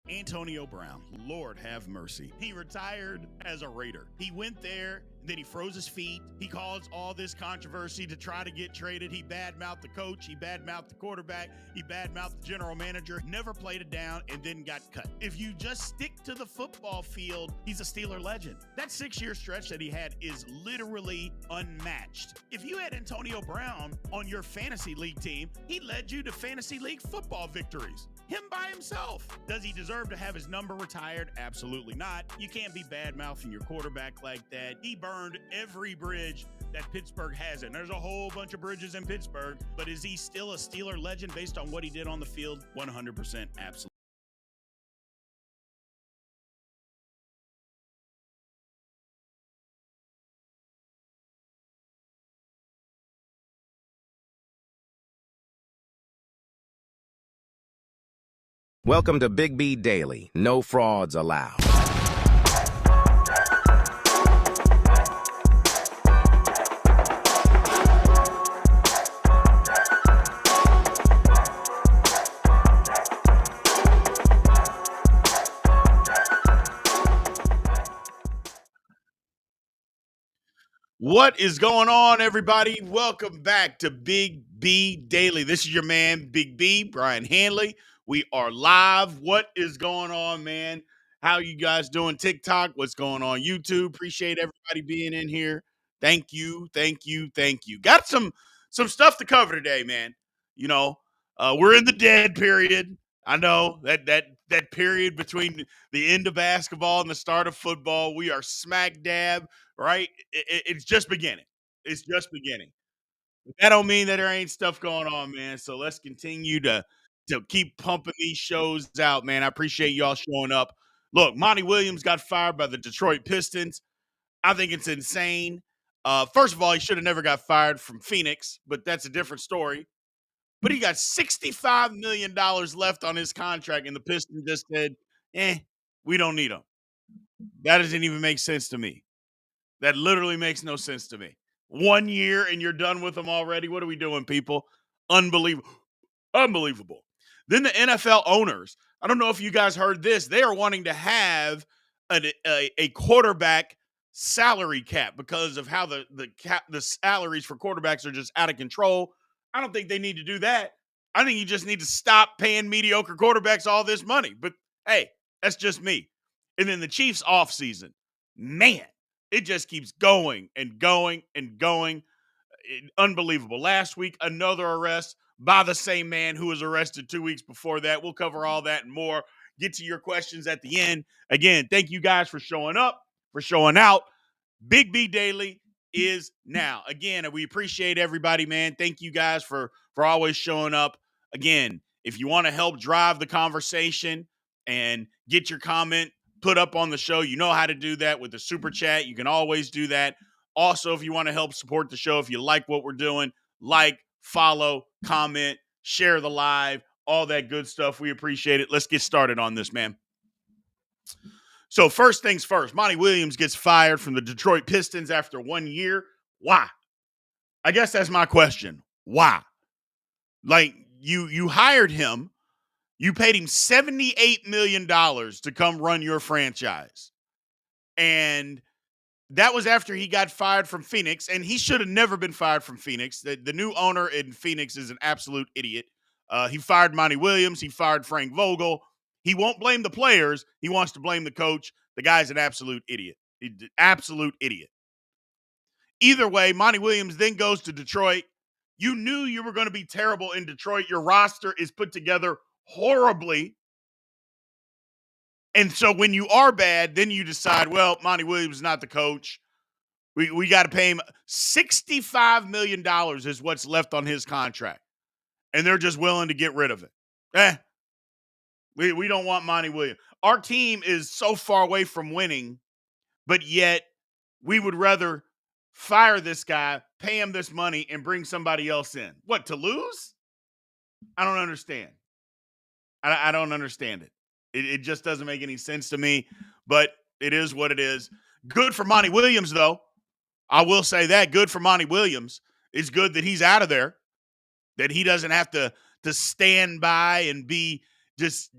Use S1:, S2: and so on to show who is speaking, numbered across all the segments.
S1: Antonio Brown, Lord have mercy. He retired as a Raider. He went there, then he froze his feet. He caused all this controversy to try to get traded. He badmouthed the coach. He badmouthed the quarterback. He badmouthed the general manager. Never played it down and then got cut. If you just stick to the football field, he's a Steeler legend. That 6-year stretch that he had is literally unmatched. If you had Antonio Brown on your fantasy league team, he led you to fantasy league football victories. Him by himself. Does he deserve to have his number retired? Absolutely not. You can't be bad-mouthing your quarterback like that. He burned every bridge that Pittsburgh has, and there's a whole bunch of bridges in Pittsburgh, but is he still a Steeler legend based on what he did on the field? 100% absolutely.
S2: Welcome to Big B Daily. No frauds allowed.
S1: What is going on, everybody? Welcome back to Big B Daily. This is your man, Big B, Brian Hanley. We are live. What is going on, man? How you guys doing? TikTok, what's going on? YouTube. Appreciate everybody being in here. Thank you. Got some stuff to cover today, man. You know, we're in the dead period. I know that period between the end of basketball and the start of football. We are smack dab, right? It's just beginning. It's just beginning. That don't mean that there ain't stuff going on, man. So let's continue to keep pumping these shows out, man. I appreciate y'all showing up. Look, Monty Williams got fired by the Detroit Pistons. I think it's insane. First of all, he should have never got fired from Phoenix, but that's a different story. But he got $65 million left on his contract, and the Pistons just said, we don't need him. That doesn't even make sense to me. That literally makes no sense to me. 1 year and you're done with them already. What are we doing, people? Unbelievable. Unbelievable. Then the NFL owners, I don't know if you guys heard this. They are wanting to have a quarterback salary cap because of how the salaries for quarterbacks are just out of control. I don't think they need to do that. I think you just need to stop paying mediocre quarterbacks all this money. But hey, that's just me. And then the Chiefs offseason. Man, it just keeps going and going and going. Unbelievable. Last week, another arrest by the same man who was arrested 2 weeks before that. We'll cover all that and more. Get to your questions at the end. Again, thank you guys for showing up, for showing out. Big B Daily is now. Again, we appreciate everybody, man. Thank you guys for always showing up. Again, if you want to help drive the conversation and get your comment put up on the show, you know how to do that with the super chat. You can always do that. Also, if you want to help support the show, if you like what we're doing, like, follow, comment, share the live, all that good stuff. We appreciate it. Let's get started on this, man. So first things first, Monty Williams gets fired from the Detroit Pistons after 1 year. Why? I guess that's my question. Why? Like, you hired him. You paid him $78 million to come run your franchise. And that was after he got fired from Phoenix, and he should have never been fired from Phoenix. The new owner in Phoenix is an absolute idiot. He fired Monty Williams. He fired Frank Vogel. He won't blame the players. He wants to blame the coach. The guy's an absolute idiot. Absolute idiot. Either way, Monty Williams then goes to Detroit. You knew you were going to be terrible in Detroit. Your roster is put together horribly. And so when you are bad, then you decide, well, Monty Williams is not the coach. We got to pay him $65 million is what's left on his contract. And they're just willing to get rid of it. We don't want Monty Williams. Our team is so far away from winning, but yet we would rather fire this guy, pay him this money, and bring somebody else in. What, to lose? I don't understand. I don't understand it. It just doesn't make any sense to me, but it is what it is. Good for Monty Williams, though. I will say that. Good for Monty Williams. It's good that he's out of there, that he doesn't have to stand by and be just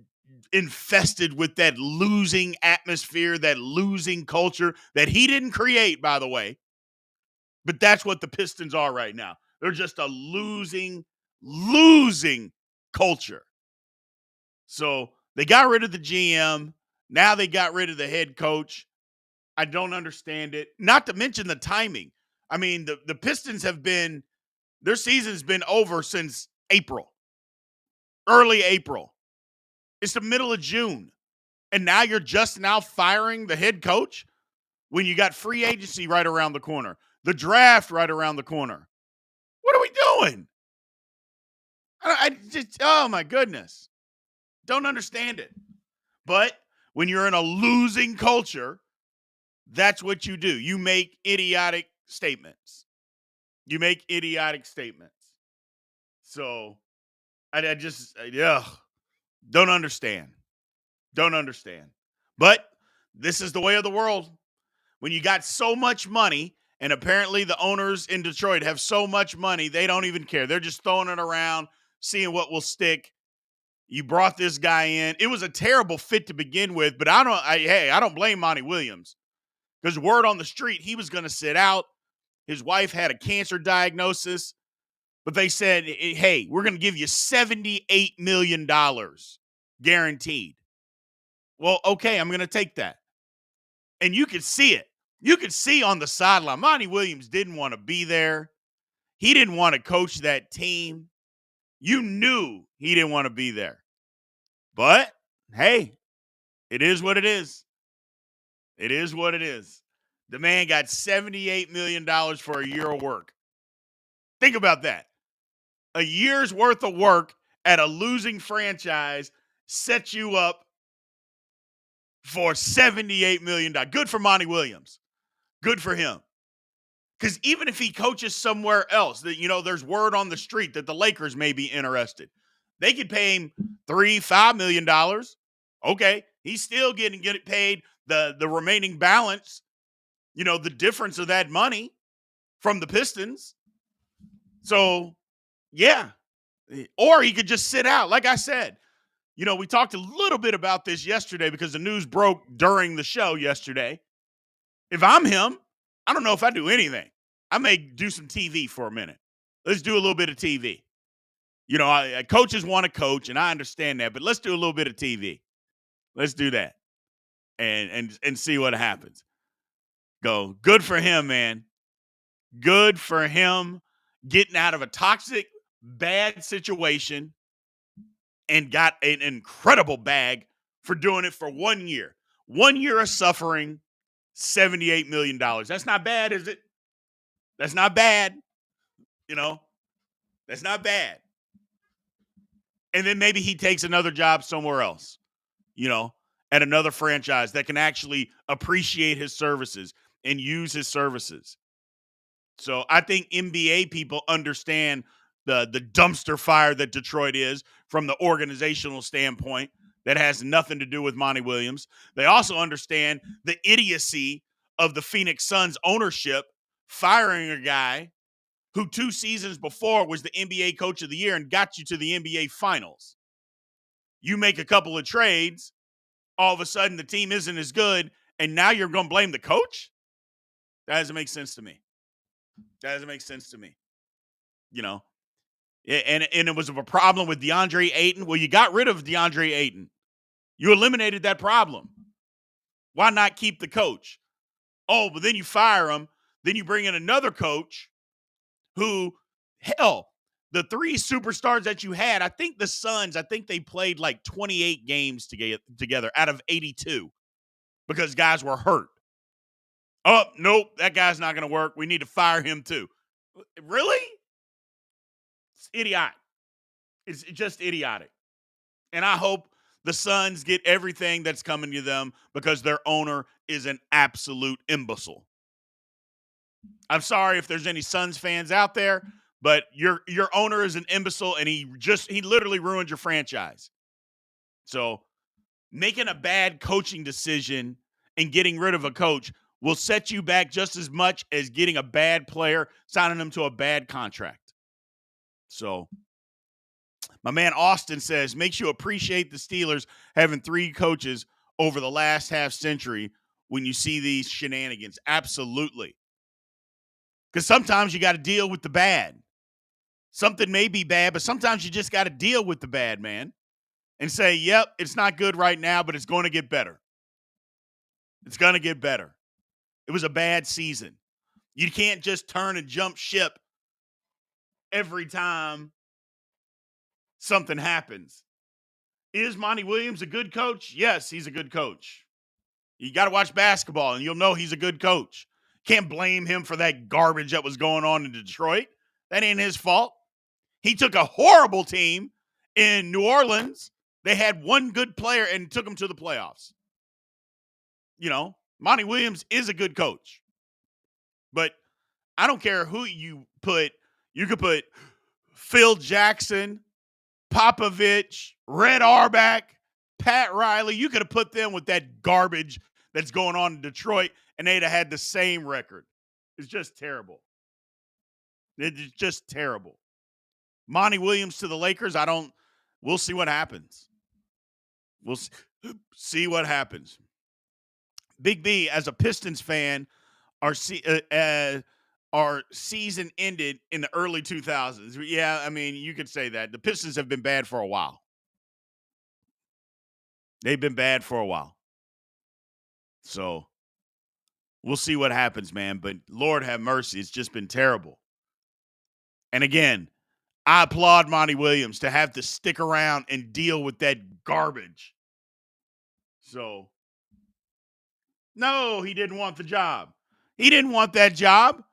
S1: infested with that losing atmosphere, that losing culture that he didn't create, by the way. But that's what the Pistons are right now. They're just a losing culture. So they got rid of the GM. Now they got rid of the head coach. I don't understand it. Not to mention the timing. I mean, the Pistons have been, their season's been over since April, early April. It's the middle of June. And now you're just now firing the head coach when you got free agency right around the corner, the draft right around the corner. What are we doing? I just, oh my goodness. Don't understand it. But when you're in a losing culture, that's what you do. You make idiotic statements. So I just, don't understand. Don't understand. But this is the way of the world. When you got so much money, and apparently the owners in Detroit have so much money, they don't even care. They're just throwing it around, seeing what will stick. You brought this guy in. It was a terrible fit to begin with, but I don't blame Monty Williams. Because word on the street, he was going to sit out. His wife had a cancer diagnosis. But they said, hey, we're going to give you $78 million guaranteed. Well, okay, I'm going to take that. And you could see it. You could see on the sideline, Monty Williams didn't want to be there. He didn't want to coach that team. You knew he didn't want to be there. But, hey, it is what it is. It is what it is. The man got $78 million for a year of work. Think about that. A year's worth of work at a losing franchise sets you up for $78 million. Good for Monty Williams. Good for him. Because even if he coaches somewhere else, that there's word on the street that the Lakers may be interested. They could pay him $3-5 million. Okay, he's still getting paid the remaining balance. The difference of that money from the Pistons. So, yeah. Or he could just sit out. Like I said, we talked a little bit about this yesterday because the news broke during the show yesterday. If I'm him, I don't know if I do anything. I may do some TV for a minute. Let's do a little bit of TV. Coaches want to coach, and I understand that, but let's do a little bit of TV. Let's do that and see what happens. Go. Good for him, man. Good for him getting out of a toxic, bad situation and got an incredible bag for doing it for 1 year. 1 year of suffering, $78 million. That's not bad, is it? That's not bad. That's not bad. And then maybe he takes another job somewhere else, at another franchise that can actually appreciate his services and use his services. So I think NBA people understand the dumpster fire that Detroit is from the organizational standpoint. That has nothing to do with Monty Williams. They also understand the idiocy of the Phoenix Suns ownership firing a guy who 2 seasons before was the NBA Coach of the Year and got you to the NBA Finals. You make a couple of trades, all of a sudden the team isn't as good, and now you're going to blame the coach? That doesn't make sense to me. And it was a problem with DeAndre Ayton. Well, you got rid of DeAndre Ayton. You eliminated that problem. Why not keep the coach? Oh, but then you fire him. Then you bring in another coach who, hell, the 3 superstars that you had, I think the Suns, they played like 28 games together out of 82 because guys were hurt. Oh, nope, that guy's not going to work. We need to fire him too. Really? It's idiotic. It's just idiotic. And I hope the Suns get everything that's coming to them because their owner is an absolute imbecile. I'm sorry if there's any Suns fans out there, but your owner is an imbecile and he literally ruined your franchise. So making a bad coaching decision and getting rid of a coach will set you back just as much as getting a bad player, signing them to a bad contract. So My man Austin says, makes you appreciate the Steelers having 3 coaches over the last half century when you see these shenanigans. Absolutely. Because sometimes you got to deal with the bad. Something may be bad, but sometimes you just got to deal with the bad, man, and say, yep, it's not good right now, but it's going to get better. It's going to get better. It was a bad season. You can't just turn and jump ship every time something happens. Is Monty Williams a good coach? Yes, he's a good coach. You got to watch basketball, and you'll know he's a good coach. Can't blame him for that garbage that was going on in Detroit. That ain't his fault. He took a horrible team in New Orleans. They had one good player and took them to the playoffs. You know, Monty Williams is a good coach. But I don't care who you put. You could put Phil Jackson, Popovich, Red Auerbach, Pat Riley. You could have put them with that garbage that's going on in Detroit, and they'd have had the same record. It's just terrible. It's just terrible. Monty Williams to the Lakers, we'll see what happens. We'll see what happens. Big B, as a Pistons fan, our season ended in the early 2000s. Yeah, I mean, you could say that. The Pistons have been bad for a while. They've been bad for a while. So we'll see what happens, man. But Lord have mercy, it's just been terrible. And again, I applaud Monty Williams to have to stick around and deal with that garbage. So, no, he didn't want the job. He didn't want that job.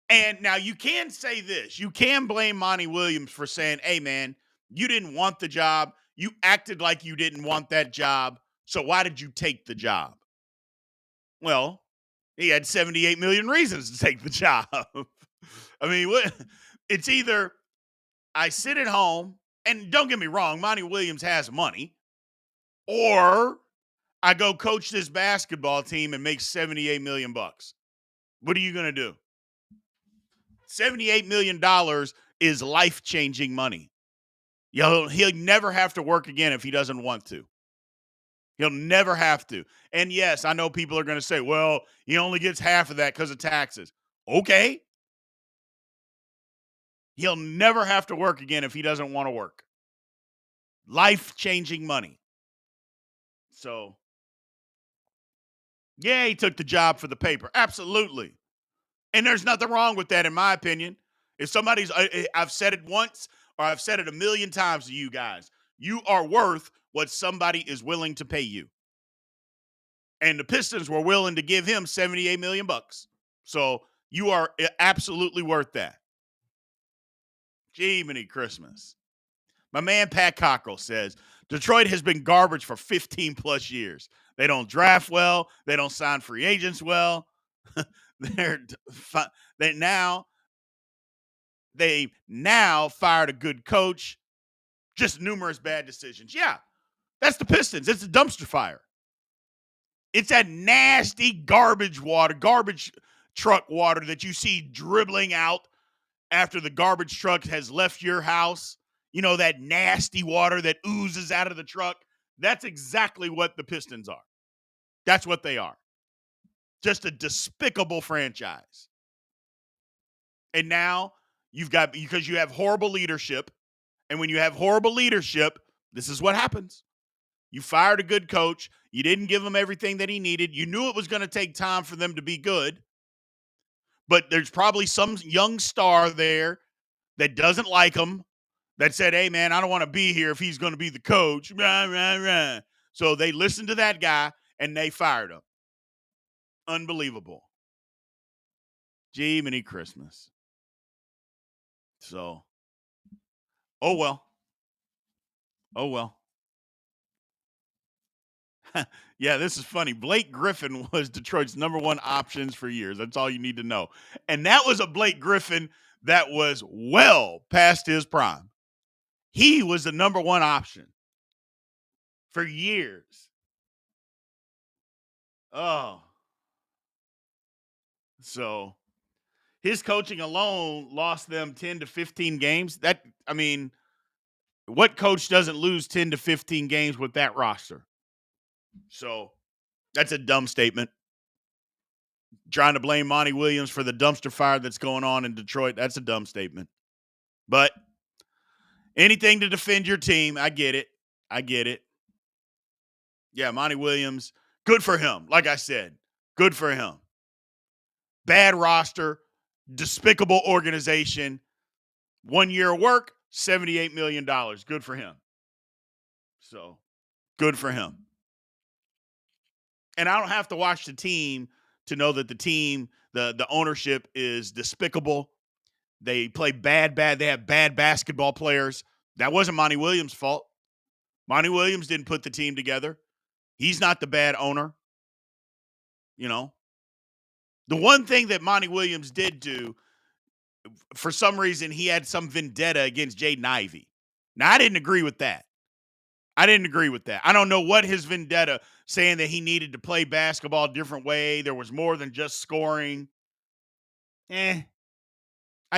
S1: And now you can say this. You can blame Monty Williams for saying, hey, man, you didn't want the job. You acted like you didn't want that job. So why did you take the job? Well, he had 78 million reasons to take the job. I mean, it's either I sit at home, and don't get me wrong, Monty Williams has money, or I go coach this basketball team and make 78 million bucks. What are you going to do? $78 million is life-changing money. He'll never have to work again if he doesn't want to. He'll never have to. And yes, I know people are going to say, well, he only gets half of that because of taxes. Okay. He'll never have to work again if he doesn't want to work. Life-changing money. So, yeah, he took the job for the paper. Absolutely. And there's nothing wrong with that, in my opinion. If somebody's, I've said it once, or I've said it a million times to you guys, you are worth what somebody is willing to pay you. And the Pistons were willing to give him 78 million bucks. So you are absolutely worth that. Jiminy Christmas. My man Pat Cockrell says, Detroit has been garbage for 15 plus years. They don't draft well. They don't sign free agents well. They now fired a good coach. Just numerous bad decisions. Yeah, that's the Pistons. It's a dumpster fire. It's that nasty garbage truck water that you see dribbling out after the garbage truck has left your house. You know, that nasty water that oozes out of the truck. That's exactly what the Pistons are. That's what they are. Just a despicable franchise. And now because you have horrible leadership. And when you have horrible leadership, this is what happens. You fired a good coach. You didn't give him everything that he needed. You knew it was going to take time for them to be good. But there's probably some young star there that doesn't like him, that said, hey, man, I don't want to be here if he's going to be the coach. Rah, rah, rah. So they listened to that guy, and they fired him. Unbelievable. Jiminy Christmas. So, oh, well. Oh, well. Yeah, this is funny. Blake Griffin was Detroit's number one options for years. That's all you need to know. And that was a Blake Griffin that was well past his prime. He was the number one option for years. Oh. So his coaching alone lost them 10 to 15 games. What coach doesn't lose 10 to 15 games with that roster? So that's a dumb statement. Trying to blame Monty Williams for the dumpster fire that's going on in Detroit, that's a dumb statement. But anything to defend your team, I get it. I get it. Yeah, Monty Williams, good for him. Like I said, good for him. Bad roster, despicable organization. 1 year of work, $78 million. Good for him. So, good for him. And I don't have to watch the team to know that the team, the ownership is despicable. They play bad. They have bad basketball players. That wasn't Monty Williams' fault. Monty Williams didn't put the team together. He's not the bad owner. You know, the one thing that Monty Williams did do, for some reason, he had some vendetta against Jaden Ivey. Now, I didn't agree with that. I don't know what his vendetta, saying that he needed to play basketball a different way. There was more than just scoring. I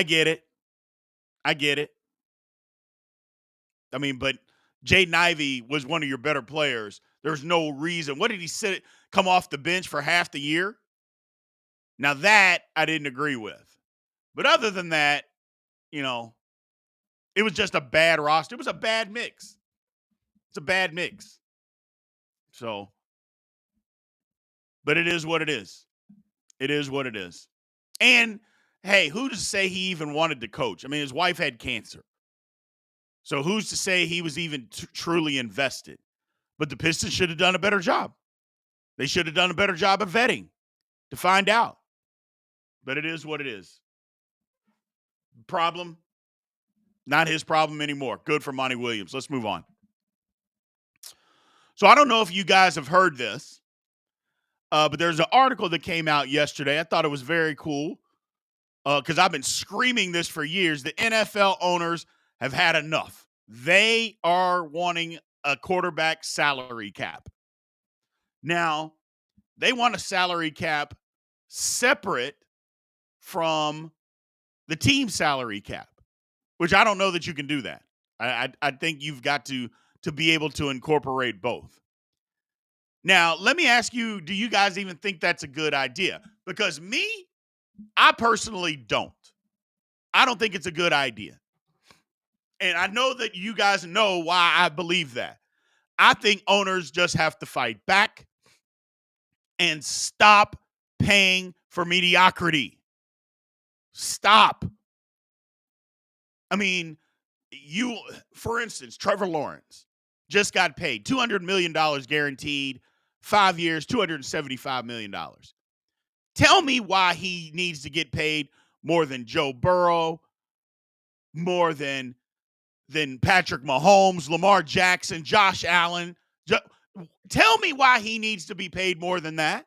S1: get it. I mean, but Jaden Ivey was one of your better players. There's no reason. What did he come off the bench for half the year? Now that I didn't agree with. But other than that, you know, it was just a bad roster. It was a bad mix. It's a bad mix. So, but it is what it is. It is what it is. And, hey, who's to say he even wanted to coach? I mean, his wife had cancer. So who's to say he was even truly invested? But the Pistons should have done a better job. They should have done a better job of vetting to find out. But it is what it is. Problem, not his problem anymore. Good for Monty Williams. Let's move on. So I don't know if you guys have heard this, but there's an article that came out yesterday. I thought it was very cool because I've been screaming this for years. The NFL owners have had enough. They are wanting a quarterback salary cap. Now, they want a salary cap separate from the team salary cap, which I don't know that you can do that. I think you've got to be able to incorporate both. Now, let me ask you, do you guys even think that's a good idea? Because me, I personally don't. I don't think it's a good idea. And I know that you guys know why I believe that. I think owners just have to fight back and stop paying for mediocrity. Stop. I mean, for instance, Trevor Lawrence just got paid $200 million guaranteed, 5 years, $275 million. Tell me why he needs to get paid more than Joe Burrow, more than Patrick Mahomes, Lamar Jackson, Josh Allen. Tell me why he needs to be paid more than that,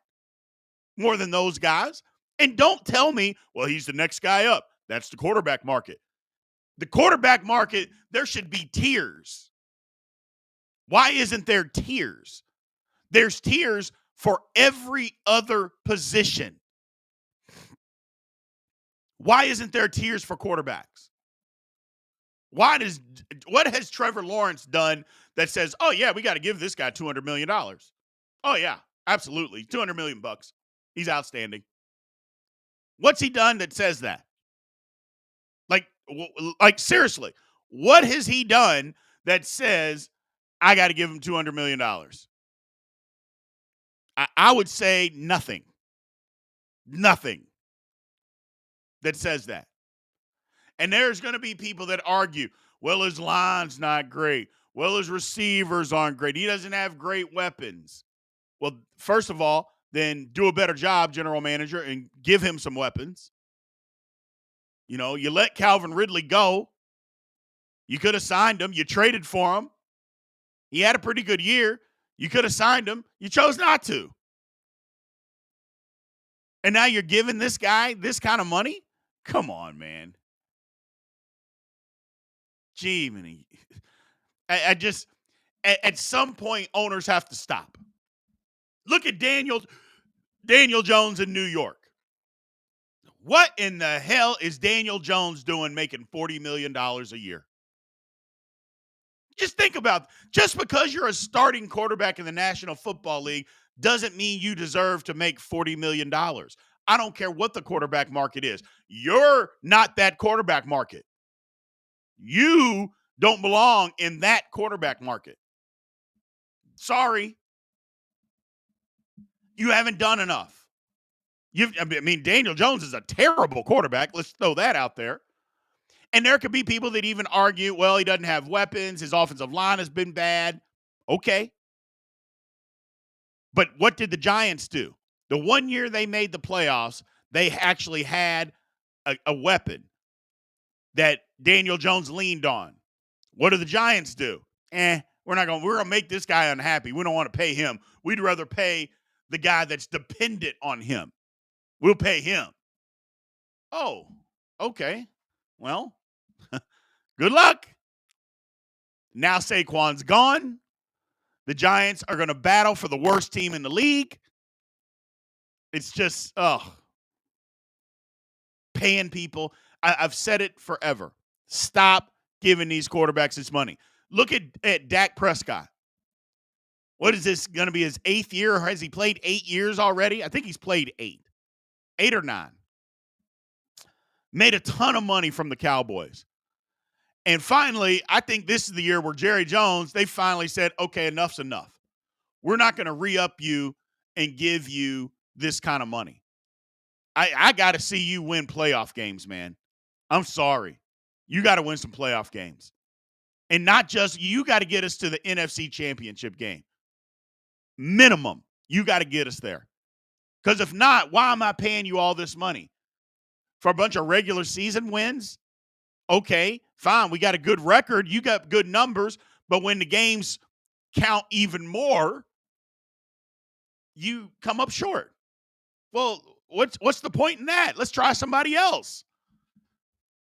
S1: more than those guys. And don't tell me, well, he's the next guy up. That's the quarterback market. The quarterback market, there should be tiers. Why isn't there tiers? There's tiers for every other position. Why isn't there tiers for quarterbacks? What has Trevor Lawrence done that says, oh, yeah, we got to give this guy $200 million? Oh, yeah, absolutely. $200 million. He's outstanding. What's he done that says that? Like seriously, what has he done that says I got to give him $200 million? I would say nothing. Nothing that says that. And there's going to be people that argue, well, his line's not great. Well, his receivers aren't great. He doesn't have great weapons. Well, first of all, then do a better job, general manager, and give him some weapons. You know, you let Calvin Ridley go. You could have signed him. You traded for him. He had a pretty good year. You could have signed him. You chose not to. And now you're giving this guy this kind of money? Come on, man. Gee, man. I just, at some point, owners have to stop. Look at Daniel Jones in New York. What in the hell is Daniel Jones doing making $40 million a year? Just think about, just because you're a starting quarterback in the National Football League doesn't mean you deserve to make $40 million. I don't care what the quarterback market is. You're not that quarterback market. You don't belong in that quarterback market. Sorry. You haven't done enough. Daniel Jones is a terrible quarterback. Let's throw that out there. And there could be people that even argue, well, he doesn't have weapons. His offensive line has been bad. Okay. But what did the Giants do? The 1 year they made the playoffs, they actually had a weapon that Daniel Jones leaned on. What do the Giants do? We're gonna make this guy unhappy. We don't want to pay him. We'd rather pay the guy that's dependent on him. We'll pay him. Oh, okay. Well, good luck. Now Saquon's gone. The Giants are going to battle for the worst team in the league. It's just, paying people. I've said it forever. Stop giving these quarterbacks this money. Look at Dak Prescott. What is this going to be, his 8th year? Or has he played 8 years already? I think he's played 8 or 9. Made a ton of money from the Cowboys. And finally, I think this is the year where Jerry Jones, they finally said, okay, enough's enough. We're not going to re-up you and give you this kind of money. I got to see you win playoff games, man. I'm sorry. You got to win some playoff games. And not just, you got to get us to the NFC Championship game. Minimum. You got to get us there. Because if not, why am I paying you all this money? For a bunch of regular season wins? Okay, fine. We got a good record. You got good numbers. But when the games count even more, you come up short. Well, what's the point in that? Let's try somebody else.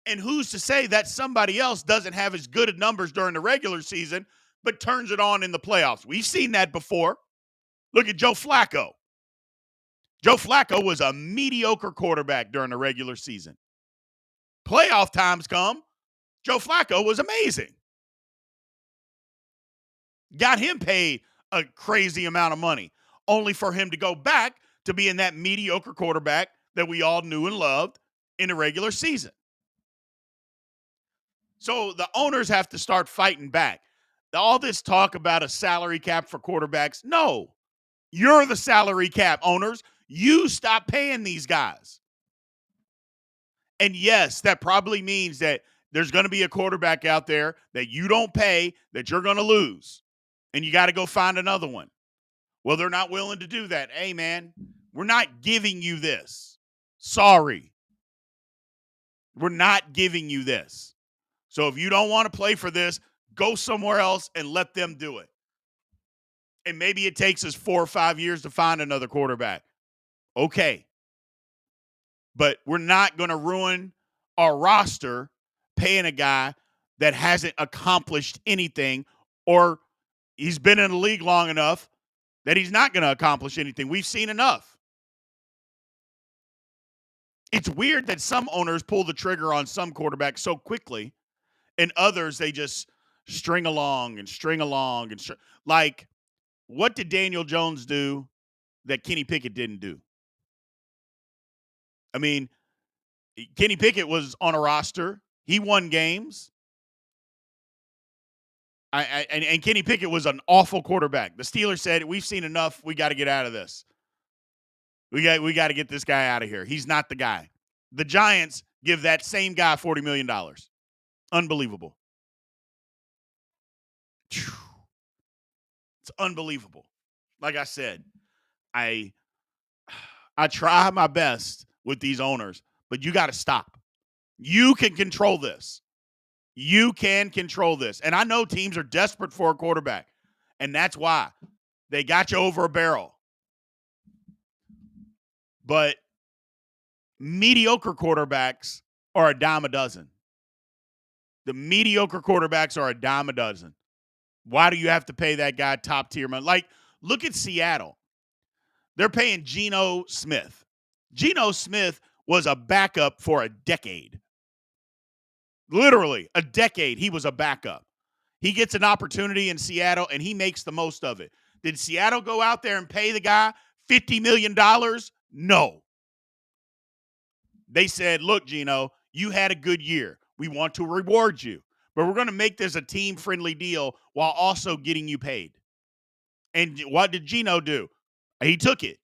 S1: And who's to say that somebody else doesn't have as good numbers during the regular season, but turns it on in the playoffs? We've seen that before. Look at Joe Flacco. Joe Flacco was a mediocre quarterback during the regular season. Playoff times come, Joe Flacco was amazing. Got him paid a crazy amount of money, only for him to go back to being that mediocre quarterback that we all knew and loved in the regular season. So the owners have to start fighting back. All this talk about a salary cap for quarterbacks, no. You're the salary cap, owners. You stop paying these guys. And yes, that probably means that there's going to be a quarterback out there that you don't pay that you're going to lose. And you got to go find another one. Well, they're not willing to do that. Hey, man, we're not giving you this. Sorry. We're not giving you this. So if you don't want to play for this, go somewhere else and let them do it. And maybe it takes us 4 or 5 years to find another quarterback. Okay. But we're not going to ruin our roster paying a guy that hasn't accomplished anything, or he's been in the league long enough that he's not going to accomplish anything. We've seen enough. It's weird that some owners pull the trigger on some quarterbacks so quickly, and others, they just string along. Like, what did Daniel Jones do that Kenny Pickett didn't do? I mean, Kenny Pickett was on a roster. He won games. And Kenny Pickett was an awful quarterback. The Steelers said, we've seen enough. We got to get out of this. We got to get this guy out of here. He's not the guy. The Giants give that same guy $40 million. Unbelievable. It's unbelievable. Like I said, I try my best with these owners, but you got to stop. You can control this. You can control this. And I know teams are desperate for a quarterback, and that's why they got you over a barrel. But mediocre quarterbacks are a dime a dozen. The mediocre quarterbacks are a dime a dozen. Why do you have to pay that guy top tier money? Like, look at Seattle. They're paying Geno Smith. Geno Smith was a backup for a decade. Literally, a decade, he was a backup. He gets an opportunity in Seattle, and he makes the most of it. Did Seattle go out there and pay the guy $50 million? No. They said, look, Geno, you had a good year. We want to reward you, but we're going to make this a team-friendly deal while also getting you paid. And what did Geno do? He took it.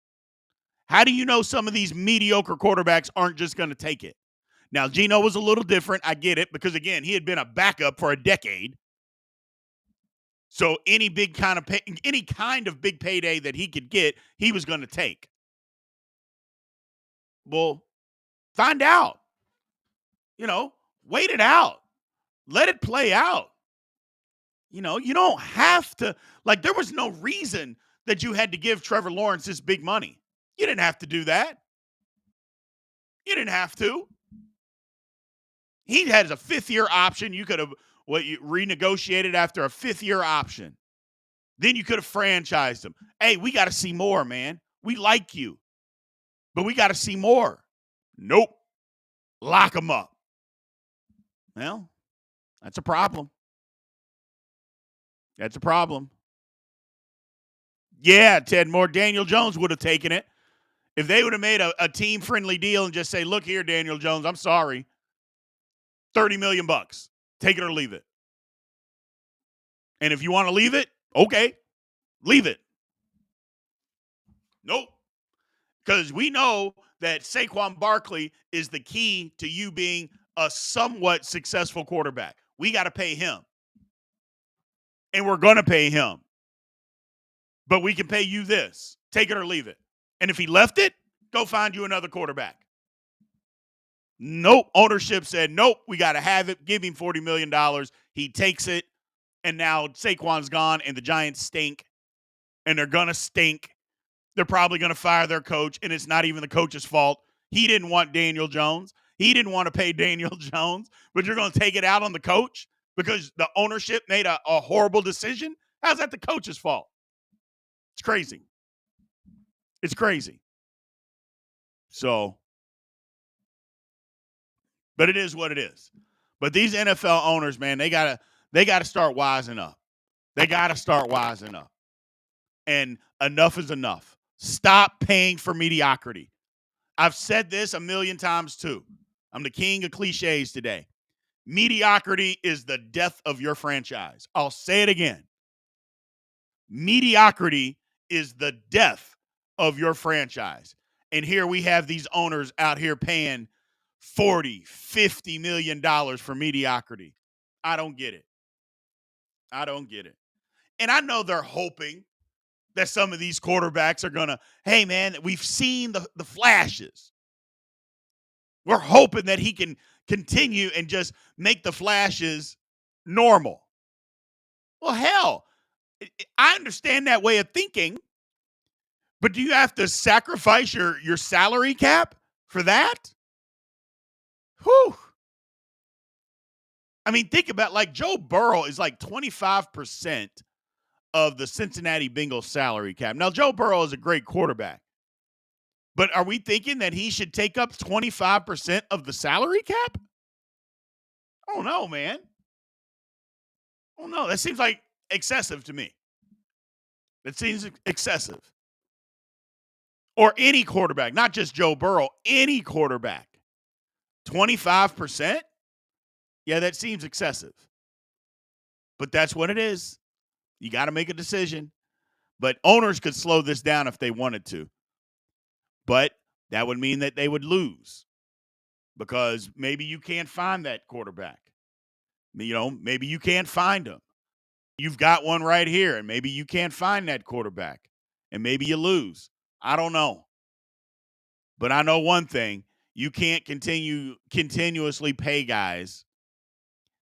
S1: How do you know some of these mediocre quarterbacks aren't just going to take it? Now, Geno was a little different. I get it because, again, he had been a backup for a decade. So any kind of big payday that he could get, he was going to take. Well, find out. Wait it out. Let it play out. You don't have to. Like, there was no reason that you had to give Trevor Lawrence this big money. You didn't have to do that. You didn't have to. He has a fifth-year option. You could have you renegotiated after a fifth-year option. Then you could have franchised him. Hey, we got to see more, man. We like you, but we got to see more. Nope. Lock him up. Well, that's a problem. That's a problem. Yeah, Ted Moore, Daniel Jones would have taken it. If they would have made a team-friendly deal and just say, look here, Daniel Jones, I'm sorry. $30 million. Take it or leave it. And if you want to leave it, okay, leave it. Nope. Because we know that Saquon Barkley is the key to you being a somewhat successful quarterback. We got to pay him. And we're going to pay him. But we can pay you this. Take it or leave it. And if he left it, go find you another quarterback. Nope. Ownership said, nope, we got to have it. Give him $40 million. He takes it. And now Saquon's gone and the Giants stink. And they're going to stink. They're probably going to fire their coach. And it's not even the coach's fault. He didn't want Daniel Jones. He didn't want to pay Daniel Jones. But you're going to take it out on the coach because the ownership made a horrible decision? How's that the coach's fault? It's crazy. It's crazy. So, but it is what it is. But these NFL owners, man, they gotta start wising up. They gotta start wising up. And enough is enough. Stop paying for mediocrity. I've said this a million times too. I'm the king of cliches today. Mediocrity is the death of your franchise. I'll say it again. Mediocrity is the death of your franchise. And here we have these owners out here paying $40-50 million for mediocrity. I don't get it. I don't get it. And I know they're hoping that some of these quarterbacks are going to, hey, man, we've seen the flashes. We're hoping that he can continue and just make the flashes normal. Well, hell, I understand that way of thinking, but do you have to sacrifice your salary cap for that? Whew. I mean, think about like Joe Burrow is like 25% of the Cincinnati Bengals salary cap. Now, Joe Burrow is a great quarterback, but are we thinking that he should take up 25% of the salary cap? I don't know, man. I don't know. That seems like excessive to me. That seems excessive. Or any quarterback, not just Joe Burrow, any quarterback. 25%? Yeah, that seems excessive. But that's what it is. You got to make a decision. But owners could slow this down if they wanted to. But that would mean that they would lose because maybe you can't find that quarterback. Maybe you can't find him. You've got one right here, and maybe you can't find that quarterback, and maybe you lose. I don't know. But I know one thing. You can't continuously pay guys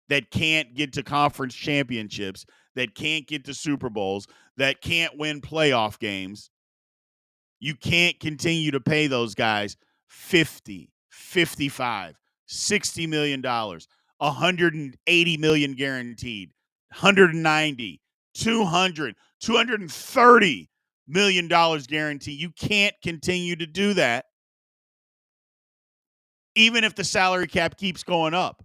S1: that can't get to conference championships, that can't get to Super Bowls, that can't win playoff games. You can't continue to pay those guys $50, $55, $60 million, $180 million guaranteed, $190, $200, $230 million guaranteed. You can't continue to do that even if the salary cap keeps going up.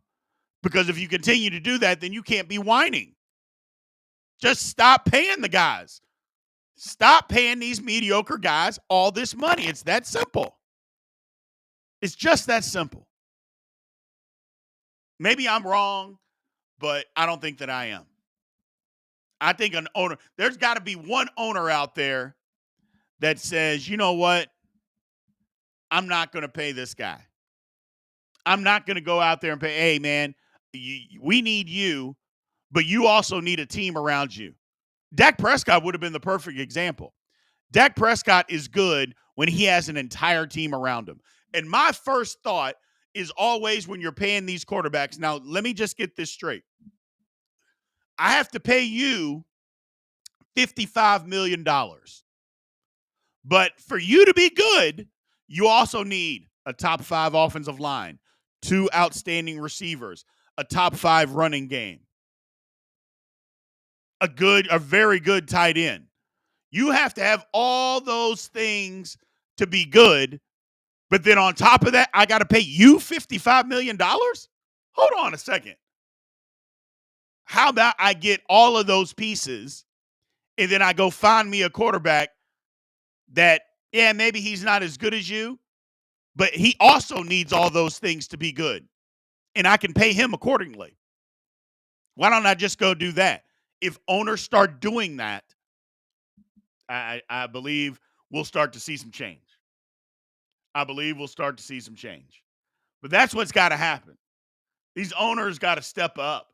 S1: Because if you continue to do that, then you can't be whining. Just stop paying the guys. Stop paying these mediocre guys all this money. It's that simple. It's just that simple. Maybe I'm wrong, but I don't think that I am. I think an owner, there's got to be one owner out there that says, you know what? I'm not going to pay this guy. I'm not going to go out there and pay, hey, man, we need you, but you also need a team around you. Dak Prescott would have been the perfect example. Dak Prescott is good when he has an entire team around him. And my first thought is always when you're paying these quarterbacks, now let me just get this straight. I have to pay you $55 million. But for you to be good, you also need a top 5 offensive line, 2 outstanding receivers, a top 5 running game, a very good tight end. You have to have all those things to be good. But then on top of that, I got to pay you $55 million? Hold on a second. How about I get all of those pieces and then I go find me a quarterback that, yeah, maybe he's not as good as you, but he also needs all those things to be good. And I can pay him accordingly. Why don't I just go do that? If owners start doing that, I believe we'll start to see some change. I believe we'll start to see some change. But that's what's got to happen. These owners got to step up.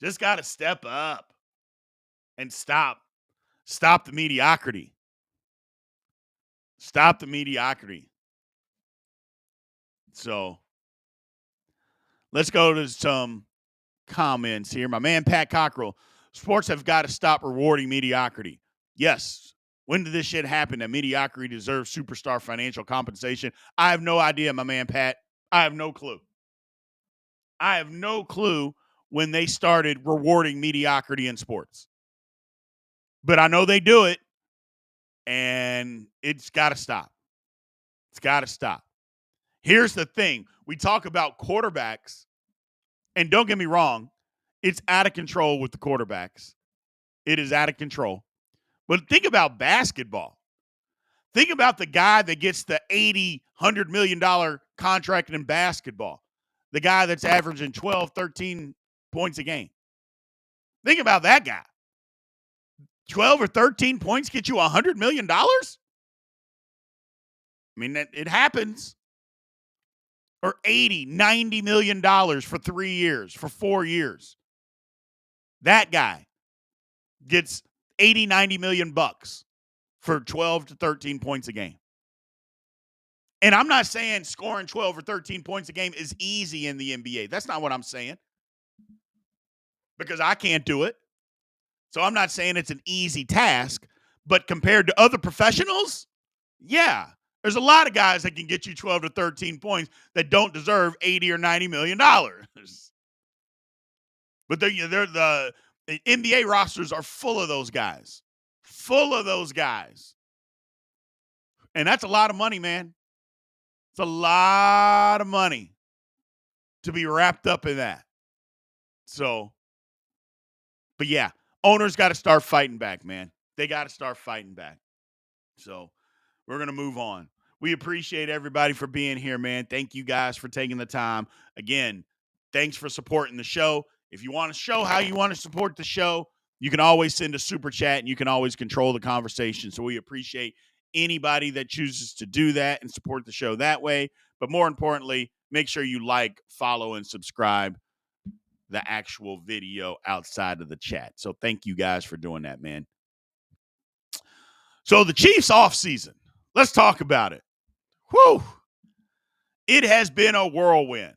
S1: Just got to step up and stop the mediocrity. Stop the mediocrity. So let's go to some comments here. My man, Pat Cockrell, sports have got to stop rewarding mediocrity. Yes. When did this shit happen that mediocrity deserves superstar financial compensation? I have no idea, my man, Pat. I have no clue. I have no clue when they started rewarding mediocrity in sports. But I know they do it, and it's got to stop. It's got to stop. Here's the thing. We talk about quarterbacks, and don't get me wrong, it's out of control with the quarterbacks. It is out of control. But think about basketball. Think about the guy that gets the $80, $100 million contract in basketball. The guy that's averaging 12, 13 points a game. Think about that guy. 12 or 13 points get you $100 million? I mean, it happens. Or $80, $90 million for 3 years, for 4 years. That guy gets 80, 90 million bucks for 12 to 13 points a game. And I'm not saying scoring 12 or 13 points a game is easy in the NBA. That's not what I'm saying. Because I can't do it. So I'm not saying it's an easy task. But compared to other professionals, yeah. There's a lot of guys that can get you 12 to 13 points that don't deserve $80 or $90 million. But they're the NBA rosters are full of those guys. Full of those guys. And that's a lot of money, man. It's a lot of money to be wrapped up in that. So, but yeah, owners got to start fighting back, man. They got to start fighting back. So we're going to move on. We appreciate everybody for being here, man. Thank you guys for taking the time. Again, thanks for supporting the show. If you want to show how you want to support the show, you can always send a super chat and you can always control the conversation. So we appreciate anybody that chooses to do that and support the show that way. But more importantly, make sure you like, follow, and subscribe the actual video outside of the chat. So thank you guys for doing that, man. So the Chiefs offseason, let's talk about it. Whew. It has been a whirlwind.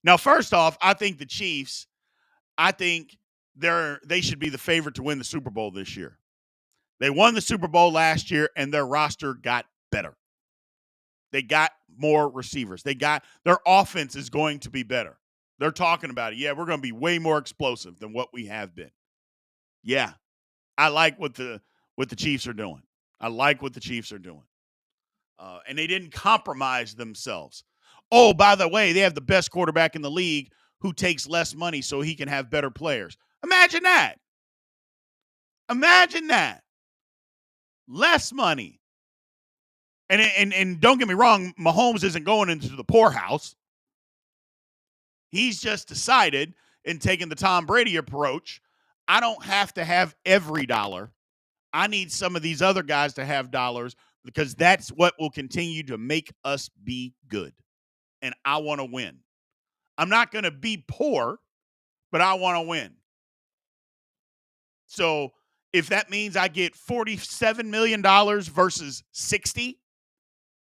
S1: Now, first off, I think the Chiefs, they should be the favorite to win the Super Bowl this year. They won the Super Bowl last year, and their roster got better. They got more receivers. Their offense is going to be better. They're talking about it. Yeah, we're going to be way more explosive than what we have been. Yeah, I like what the Chiefs are doing. I like what the Chiefs are doing. And they didn't compromise themselves. Oh, by the way, they have the best quarterback in the league who takes less money so he can have better players. Imagine that. Imagine that. Less money. And don't get me wrong, Mahomes isn't going into the poorhouse. He's just decided in taking the Tom Brady approach, I don't have to have every dollar. I need some of these other guys to have dollars because that's what will continue to make us be good. And I want to win. I'm not going to be poor, but I want to win. So if that means I get $47 million versus 60,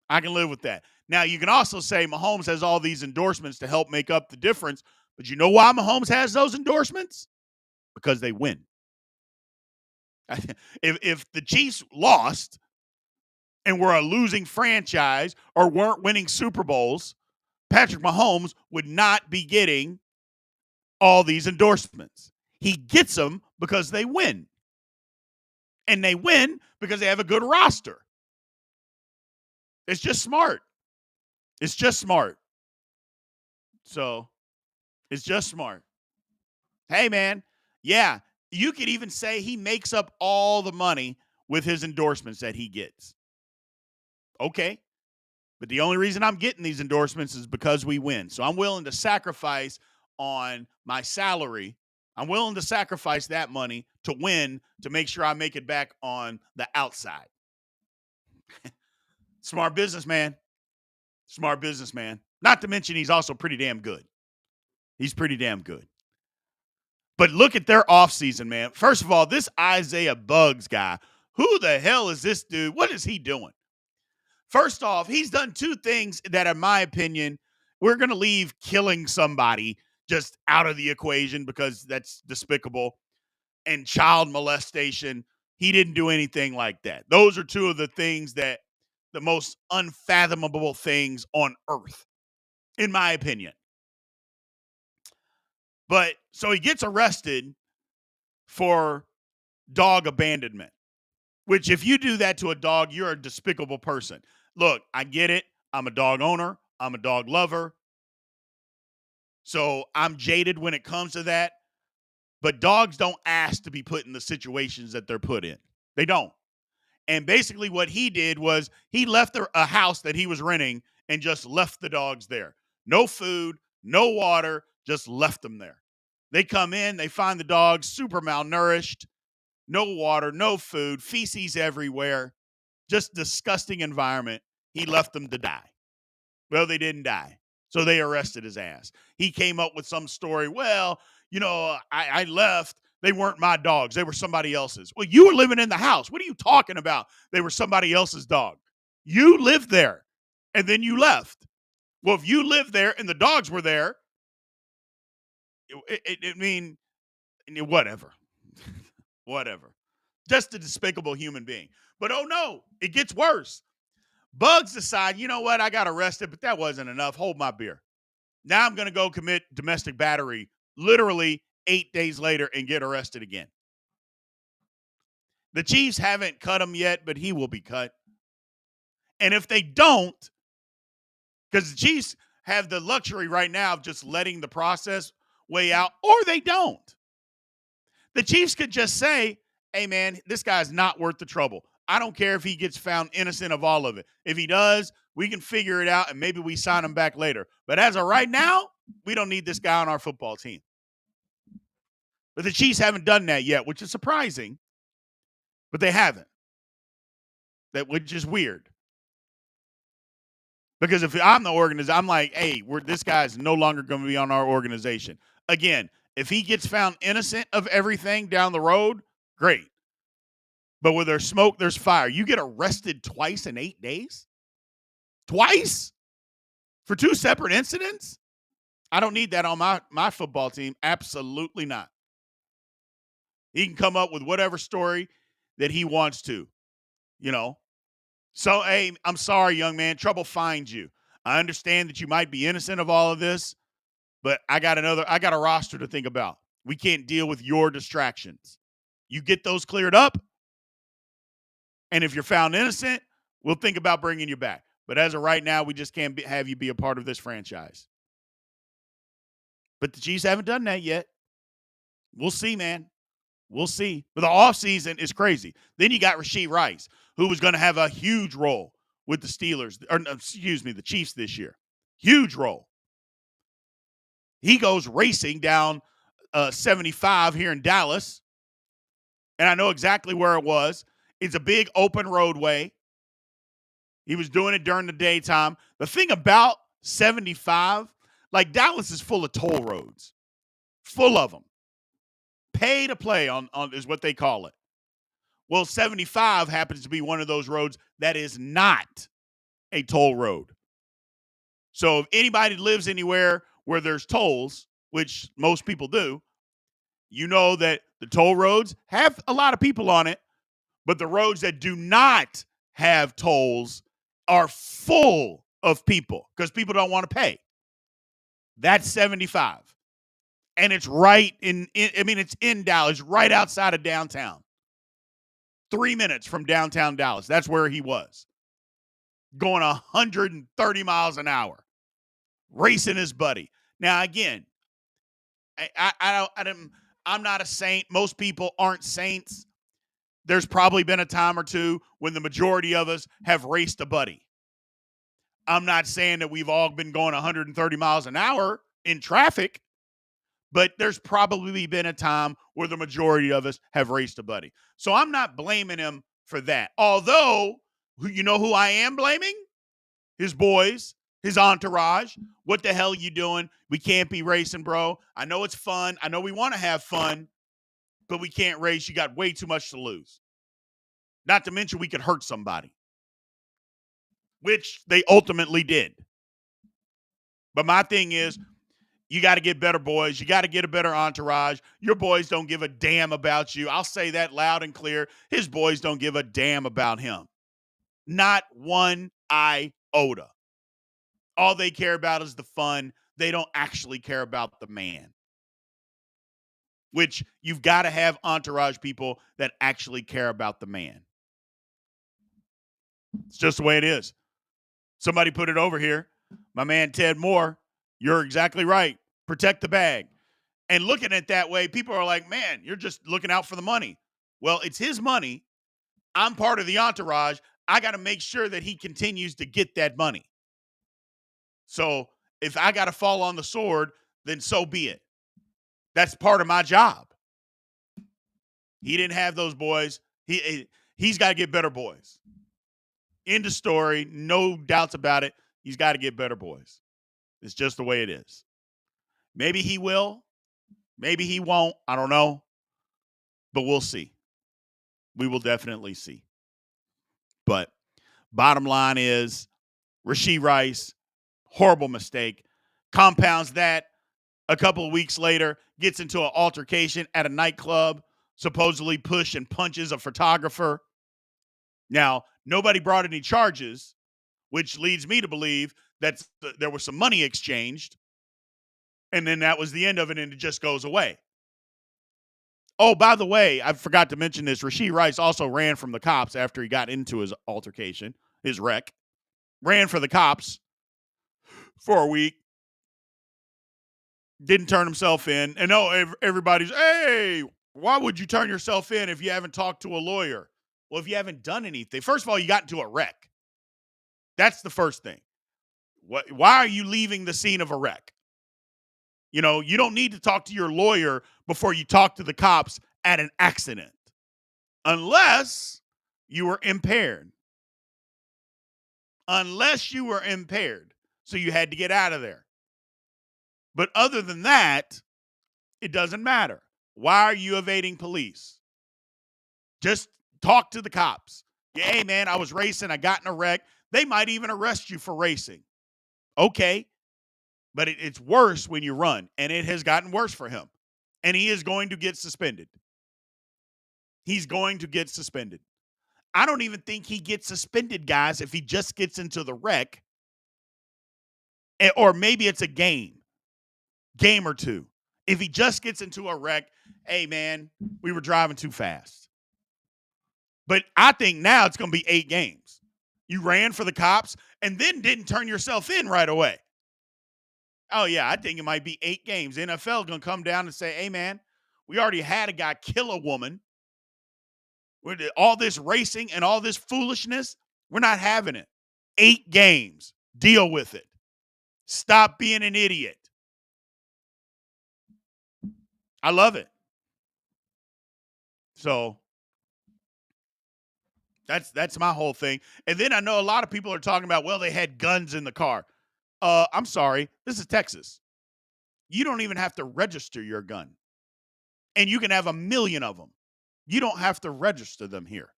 S1: I can live with that. Now, you can also say Mahomes has all these endorsements to help make up the difference. But you know why Mahomes has those endorsements? Because they win. If the Chiefs lost and were a losing franchise or weren't winning Super Bowls, Patrick Mahomes would not be getting all these endorsements. He gets them because they win. And they win because they have a good roster. It's just smart. It's just smart. So, it's just smart. Hey, man. Yeah, you could even say he makes up all the money with his endorsements that he gets. Okay. But the only reason I'm getting these endorsements is because we win. So I'm willing to sacrifice on my salary. I'm willing to sacrifice that money to win to make sure I make it back on the outside. Smart businessman. Smart businessman. Not to mention he's also pretty damn good. He's pretty damn good. But look at their offseason, man. First of all, this Isaiah Bugs guy, who the hell is this dude? What is he doing? First off, he's done two things that, in my opinion, we're going to leave killing somebody just out of the equation because that's despicable. And child molestation, he didn't do anything like that. Those are two of the things that the most unfathomable things on earth, in my opinion. But so he gets arrested for dog abandonment, which if you do that to a dog, you're a despicable person. Look, I get it. I'm a dog owner. I'm a dog lover. So I'm jaded when it comes to that. But dogs don't ask to be put in the situations that they're put in. They don't. And basically what he did was he left a house that he was renting and just left the dogs there. No food, no water, just left them there. They come in, they find the dogs super malnourished, no water, no food, feces everywhere, just disgusting environment. He left them to die. Well, they didn't die. So they arrested his ass. He came up with some story. Well, I left. They weren't my dogs. They were somebody else's. Well, you were living in the house. What are you talking about? They were somebody else's dog. You lived there, and then you left. Well, if you lived there and the dogs were there, whatever. Whatever. Just a despicable human being. But oh no, it gets worse. Bugs decide, you know what? I got arrested, but that wasn't enough. Hold my beer. Now I'm going to go commit domestic battery literally 8 days later and get arrested again. The Chiefs haven't cut him yet, but he will be cut. And if they don't, because the Chiefs have the luxury right now of just letting the process weigh out, or they don't. The Chiefs could just say, hey, man, this guy's not worth the trouble. I don't care if he gets found innocent of all of it. If he does, we can figure it out and maybe we sign him back later. But as of right now, we don't need this guy on our football team. But the Chiefs haven't done that yet, which is surprising. But they haven't. Which is weird. Because if I'm the organization, I'm like, hey, this guy's no longer going to be on our organization. Again, if he gets found innocent of everything down the road, great. But where there's smoke, there's fire. You get arrested twice in 8 days? Twice? For two separate incidents? I don't need that on my football team. Absolutely not. He can come up with whatever story that he wants to, So, hey, I'm sorry, young man. Trouble finds you. I understand that you might be innocent of all of this, but I got a roster to think about. We can't deal with your distractions. You get those cleared up, and if you're found innocent, we'll think about bringing you back. But as of right now, we just can't have you be a part of this franchise. But the Chiefs haven't done that yet. We'll see, man. We'll see. But the offseason is crazy. Then you got Rashee Rice, who was going to have a huge role with the Steelers, or excuse me, the Chiefs this year. Huge role. He goes racing down 75 here in Dallas, and I know exactly where it was. It's a big open roadway. He was doing it during the daytime. The thing about 75, like Dallas is full of toll roads, full of them. Pay to play on is what they call it. Well, 75 happens to be one of those roads that is not a toll road. So if anybody lives anywhere where there's tolls, which most people do, you know that the toll roads have a lot of people on it, but the roads that do not have tolls are full of people because people don't want to pay. That's 75. And it's right it's in Dallas, right outside of downtown. 3 minutes from downtown Dallas. That's where he was. Going 130 miles an hour. Racing his buddy. Now, again, I'm not a saint. Most people aren't saints. There's probably been a time or two when the majority of us have raced a buddy. I'm not saying that we've all been going 130 miles an hour in traffic, but there's probably been a time where the majority of us have raced a buddy. So I'm not blaming him for that. Although, you know who I am blaming? His boys, his entourage. What the hell are you doing? We can't be racing, bro. I know it's fun. I know we want to have fun, but we can't race. You got way too much to lose. Not to mention we could hurt somebody, which they ultimately did. But my thing is, you got to get better boys. You got to get a better entourage. Your boys don't give a damn about you. I'll say that loud and clear. His boys don't give a damn about him. Not one iota. All they care about is the fun. They don't actually care about the man. Which you've got to have entourage people that actually care about the man. It's just the way it is. Somebody put it over here. My man Ted Moore, you're exactly right. Protect the bag. And looking at it that way, people are like, man, you're just looking out for the money. Well, it's his money. I'm part of the entourage. I got to make sure that he continues to get that money. So if I got to fall on the sword, then so be it. That's part of my job. He didn't have those boys. He's got to get better boys. End of story. No doubts about it. He's got to get better boys. It's just the way it is. Maybe he will. Maybe he won't. I don't know. But we'll see. We will definitely see. But bottom line is Rashee Rice, horrible mistake. Compounds that a couple of weeks later, gets into an altercation at a nightclub, supposedly push and punches a photographer. Now, nobody brought any charges, which leads me to believe that there was some money exchanged, and then that was the end of it, and it just goes away. Oh, by the way, I forgot to mention this. Rashee Rice also ran from the cops after he got into his altercation, his wreck. Ran for the cops for a week. Didn't turn himself in. And everybody's, hey, why would you turn yourself in if you haven't talked to a lawyer? Well, if you haven't done anything, first of all, you got into a wreck. That's the first thing. Why are you leaving the scene of a wreck? You know, you don't need to talk to your lawyer before you talk to the cops at an accident. Unless you were impaired. Unless you were impaired. So you had to get out of there. But other than that, it doesn't matter. Why are you evading police? Just talk to the cops. Hey, man, I was racing. I got in a wreck. They might even arrest you for racing. Okay. But it's worse when you run, and it has gotten worse for him. And he is going to get suspended. He's going to get suspended. I don't even think he gets suspended, guys, if he just gets into the wreck. Or maybe it's a game or two. If he just gets into a wreck, hey, man, we were driving too fast. But I think now it's going to be 8 games. You ran for the cops and then didn't turn yourself in right away. Oh, yeah, I think it might be 8 games. The NFL going to come down and say, hey, man, We already had a guy kill a woman. With all this racing and all this foolishness, we're not having it. 8 games. Deal with it. Stop being an idiot. I love it. So that's my whole thing. And then I know a lot of people are talking about, well, they had guns in the car. I'm sorry. This is Texas. You don't even have to register your gun. And you can have 1,000,000 of them. You don't have to register them here.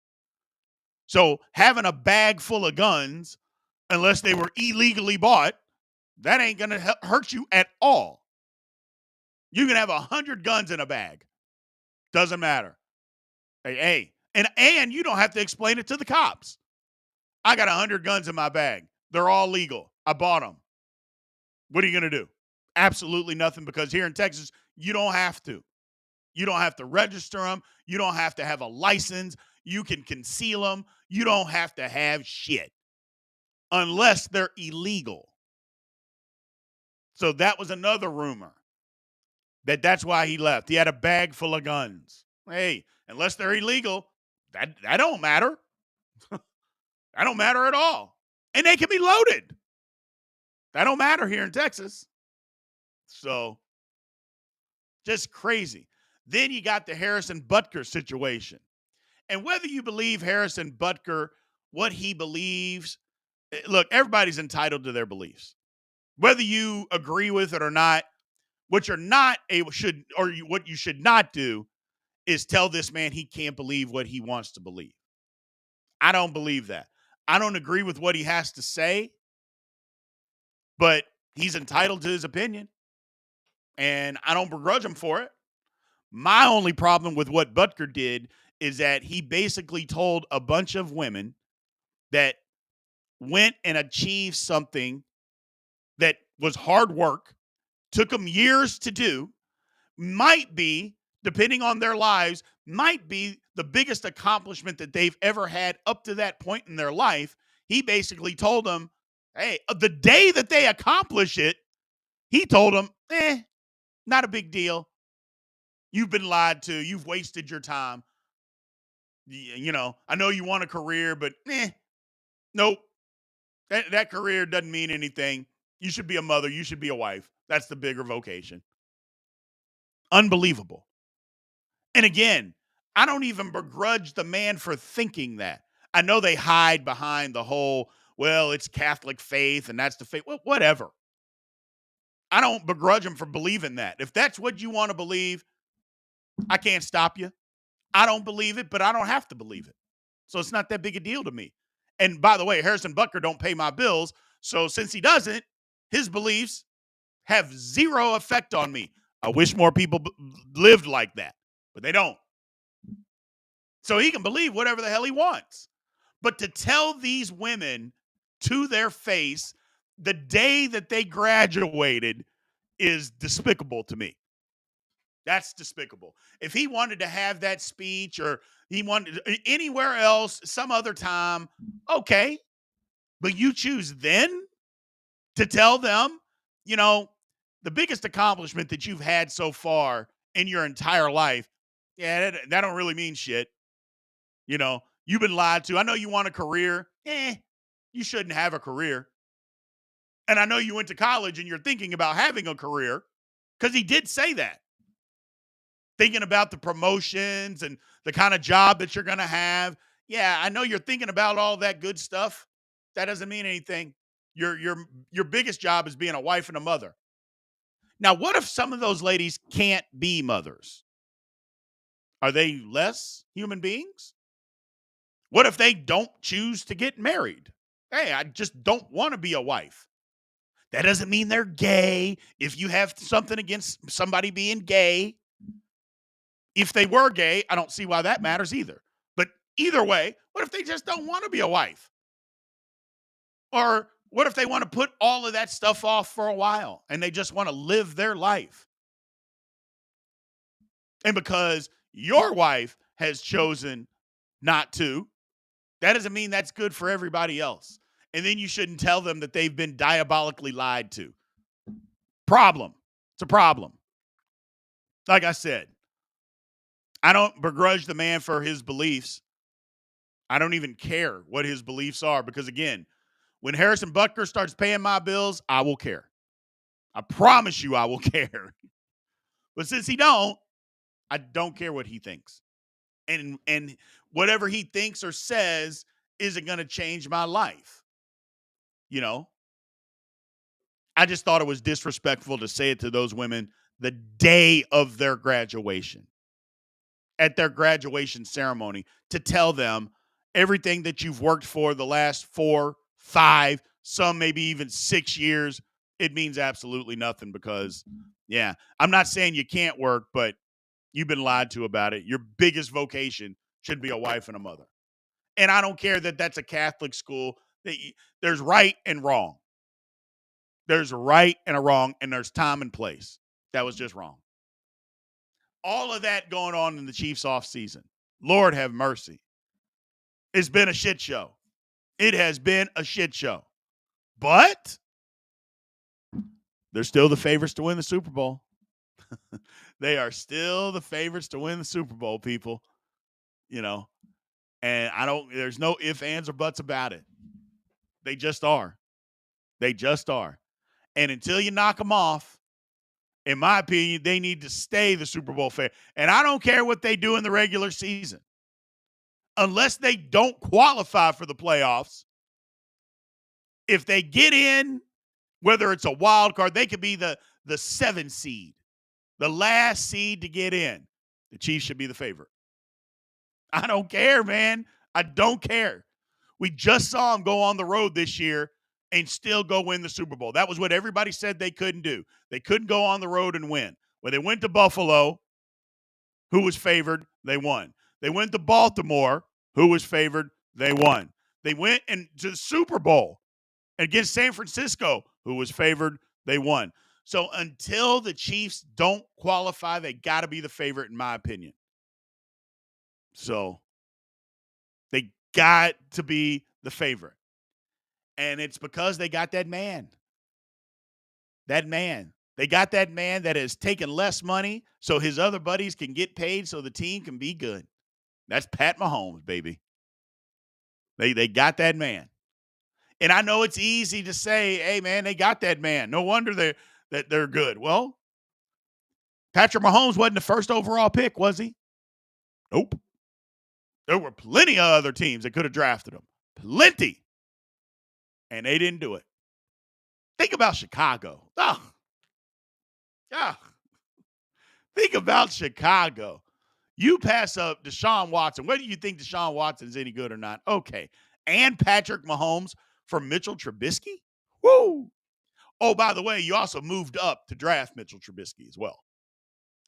S1: So having a bag full of guns, unless they were illegally bought, that ain't going to hurt you at all. You can have 100 guns in a bag. Doesn't matter. Hey. And you don't have to explain it to the cops. I got 100 guns in my bag. They're all legal. I bought them. What are you going to do? Absolutely nothing, because here in Texas, you don't have to. You don't have to register them. You don't have to have a license. You can conceal them. You don't have to have shit unless they're illegal. So that was another rumor that's why he left. He had a bag full of guns. Hey, unless they're illegal, that don't matter. That don't matter at all. And they can be loaded. That don't matter here in Texas. So just crazy. Then you got the Harrison Butker situation. And whether you believe Harrison Butker, what he believes, look, everybody's entitled to their beliefs. Whether you agree with it or not, what you're not able what you should not do is tell this man he can't believe what he wants to believe. I don't believe that. I don't agree with what he has to say, but he's entitled to his opinion, and I don't begrudge him for it. My only problem with what Butker did is that he basically told a bunch of women that went and achieved something that was hard work, took them years to do, might be, depending on their lives, might be the biggest accomplishment that they've ever had up to that point in their life. He basically told them, hey, the day that they accomplish it, he told them, not a big deal. You've been lied to. You've wasted your time. You know, I know you want a career, but nope. That career doesn't mean anything. You should be a mother. You should be a wife. That's the bigger vocation. Unbelievable. And again, I don't even begrudge the man for thinking that. I know they hide behind the whole, well, it's Catholic faith and that's the faith. Well, whatever. I don't begrudge him for believing that. If that's what you want to believe, I can't stop you. I don't believe it, but I don't have to believe it. So it's not that big a deal to me. And by the way, Harrison Butker don't pay my bills. So since he doesn't, his beliefs have zero effect on me. I wish more people lived like that, but they don't. So he can believe whatever the hell he wants. But to tell these women to their face the day that they graduated is despicable to me. That's despicable. If he wanted to have that speech or he wanted anywhere else, some other time, okay. But you choose then to tell them, the biggest accomplishment that you've had so far in your entire life, that don't really mean shit. You've been lied to. I know you want a career. You shouldn't have a career. And I know you went to college and you're thinking about having a career, because he did say that. Thinking about the promotions and the kind of job that you're going to have. Yeah, I know you're thinking about all that good stuff. That doesn't mean anything. Your biggest job is being a wife and a mother. Now, what if some of those ladies can't be mothers? Are they less human beings? What if they don't choose to get married? Hey, I just don't want to be a wife. That doesn't mean they're gay. If you have something against somebody being gay, if they were gay, I don't see why that matters either. But either way, what if they just don't want to be a wife? Or what if they want to put all of that stuff off for a while and they just want to live their life? And because your wife has chosen not to, that doesn't mean that's good for everybody else. And then you shouldn't tell them that they've been diabolically lied to. Problem. It's a problem. Like I said, I don't begrudge the man for his beliefs. I don't even care what his beliefs are because, again, when Harrison Butker starts paying my bills, I will care. I promise you I will care. But since he don't, I don't care what he thinks. And whatever he thinks or says isn't going to change my life. You know, I just thought it was disrespectful to say it to those women the day of their graduation, at their graduation ceremony, to tell them everything that you've worked for the last 4, 5, some maybe even 6 years, it means absolutely nothing because, yeah, I'm not saying you can't work, but you've been lied to about it. Your biggest vocation should be a wife and a mother. And I don't care that that's a Catholic school. There's right and wrong. There's a right and a wrong, and there's time and place. That was just wrong. All of that going on in the Chiefs offseason. Lord have mercy. It's been a shit show. It has been a shit show. But they're still the favorites to win the Super Bowl. They are still the favorites to win the Super Bowl, people. You know, and there's no ifs, ands, or buts about it. They just are. They just are. And until you knock them off, in my opinion, they need to stay the Super Bowl favorite. And I don't care what they do in the regular season. Unless they don't qualify for the playoffs, if they get in, whether it's a wild card, they could be the 7 seed, the last seed to get in. The Chiefs should be the favorite. I don't care, man. I don't care. We just saw them go on the road this year and still go win the Super Bowl. That was what everybody said they couldn't do. They couldn't go on the road and win. When they went to Buffalo, who was favored, they won. They went to Baltimore, who was favored, they won. They went into the Super Bowl against San Francisco, who was favored, they won. So until the Chiefs don't qualify, they got to be the favorite, in my opinion. So they got to be the favorite. And it's because they got that man. That man. They got that man that has taken less money so his other buddies can get paid so the team can be good. That's Pat Mahomes, baby. They got that man. And I know it's easy to say, hey, man, they got that man. No wonder they're good. Well, Patrick Mahomes wasn't the first overall pick, was he? Nope. There were plenty of other teams that could have drafted him. Plenty. And they didn't do it. Think about Chicago. Oh. Think about Chicago. You pass up Deshaun Watson. Whether you think Deshaun Watson's any good or not, okay. And Patrick Mahomes for Mitchell Trubisky? Woo! Oh, by the way, you also moved up to draft Mitchell Trubisky as well.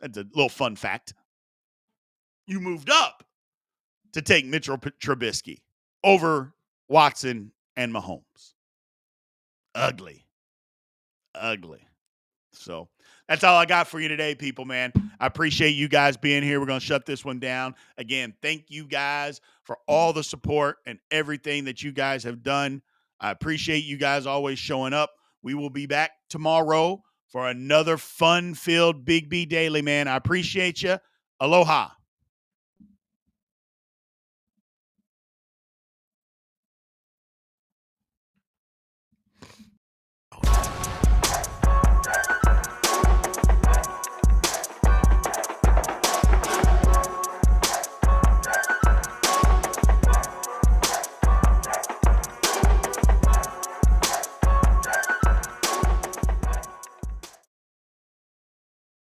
S1: That's a little fun fact. You moved up to take Mitchell Trubisky over Watson and Mahomes. Ugly. So that's all I got for you today, people, man. I appreciate you guys being here. We're going to shut this one down. Again, thank you guys for all the support and everything that you guys have done. I appreciate you guys always showing up. We will be back tomorrow for another fun-filled Big B Daily, man. I appreciate you. Aloha.